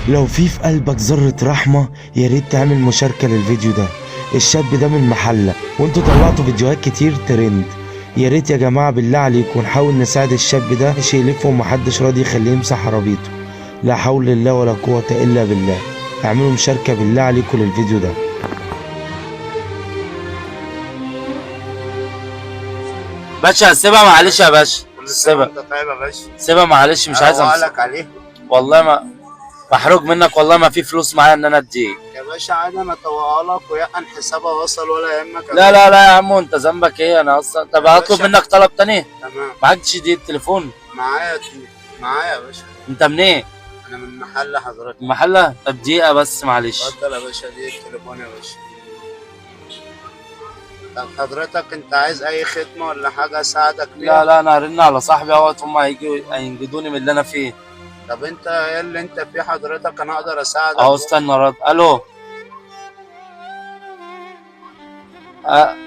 لو في قلبك ذرة رحمة يا ريت تعمل مشاركة للفيديو ده. الشاب ده من المحلة وانتوا طلعتوا فيديوهات كتير ترند. يا ريت يا جماعة بالله عليكم نحاول نساعد الشاب ده، مش يلف ومحدش راضي يخليه يمسح عربيته. لا حول الله ولا قوة الا بالله. اعملوا مشاركة بالله عليكم للفيديو ده. باشا سيبها معلش يا باشا، سيبها طيب يا باشا، سيبها معلش، مش عايز أقولك عليه والله ما محروق منك، والله ما في فلوس معايا ان انا اديك يا باشا. عادي انا طوقها لك ويقن حسابها وصل ولا يهمك. لا لا لا يا عم، انت ذنبك ايه؟ انا اصلا طب هطلب منك طلب تاني. تمام معكش دي التليفون؟ معايا يا باشا. انت منين؟ انا من محل حضرتك. المحلة؟ طب دقيقة بس معلش. اتفضل يا باشا، دي التليفون يا باشا. طب حضرتك انت عايز اي خدمة ولا حاجة اساعدك لا بيها؟ لا انا هرن على صاحبي اهوت، هم هينجدوني من اللي انا فيه. طب انت ايه اللي انت فيه حضرتك؟ انا اقدر اساعدك اهو استنى رد. الو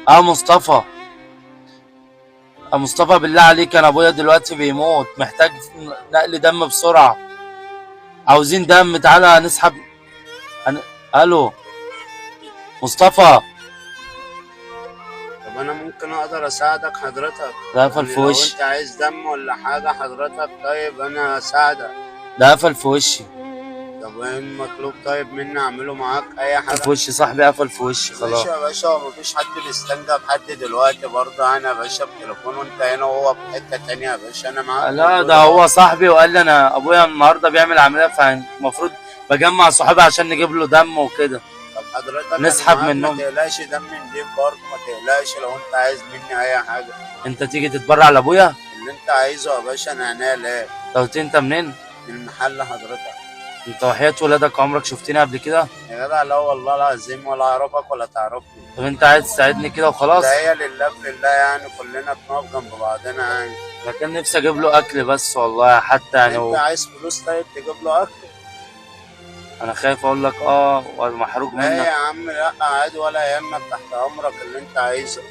مصطفى. مصطفى بالله عليك، انا ابويا دلوقتي بيموت، محتاج نقل دم بسرعة، عاوزين دم، تعالى نسحب. الو مصطفى. طب انا ممكن اقدر اساعدك حضرتك. ده قفل في لو وشي. انت عايز دم ولا حاجة حضرتك، طيب انا اساعدك. ده قفل في وشي. طب ايه المطلوب طيب مني اعمله معاك؟ اي حاجة في وشي صاحبي، قفل في وشي خلاص. ماشي يا باشا، هو مفيش حد بيستنجى بحد دلوقتي برضه. انا يا باشا بتليفون وانت هنا وهو في حته تانيه يا باشا، انا معاك. لا ده هو صاحبي وقال لي انا ابويا النهارده بيعمل عمليه، فالمفروض بجمع صحابي عشان نجيب له دم وكده. طب حضرتك نسحب أنا معاك، منهم. ما تقلقش، دم نضيف برضه، ما تقلقش. لو انت عايز مني اي حاجه انت تيجي تتبرع لابويا؟ اللي انت عايزه يا باشا انا عينيا ليه. لو انت منين؟ من المحل حضرتك. انت وحياة ولادك عمرك شفتني قبل كده؟ يا جدع لا والله العظيم، ولا اعرفك ولا تعرفني. طب انت عايز تساعدني كده وخلاص؟ ده هي لله في لله يعني، كلنا بنقف جنب بعضنا يعني. انا كان نفسي اجيب له اكل بس والله، حتى يعني انت عايز فلوس طيب تجيب له اكل؟ انا خايف اقول لك ومحروق لا منك. يا عم لا عادي ولا يهمك، تحت امرك اللي انت عايزه.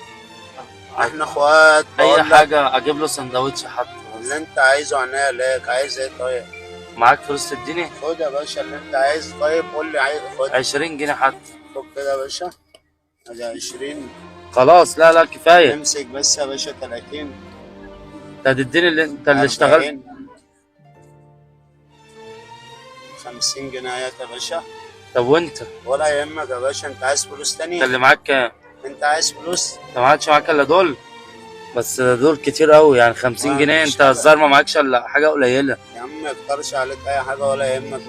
احنا اخوات. اي حاجه اجيب له سندوتش حتى. اللي انت عايزه عينيا ليك. عايز ايه طيب؟ معاك فلوس تديني؟ خد يا باشا اللي انت عايز. طيب قول لي عايز. خد 20 جنيه حتى. خد كده يا باشا، ادي 20. خلاص لا لا كفايه. امسك بس يا باشا 30. انت هتديني اللي انت اللي اشتغلت. 50 جنيه يا باشا. طب وانت؟ ولا يهمك يا باشا. انت عايز فلوس تاني؟ انت اللي معاك كام؟ انت عايز فلوس؟ انت ما عادش معاك الا دول؟ بس دول كتير قوي يعني 50 جنيه، انت الظاهر ما معاكش الا حاجه قليله. يا عم ما يقدرش عليك اي حاجه ولا يهمك.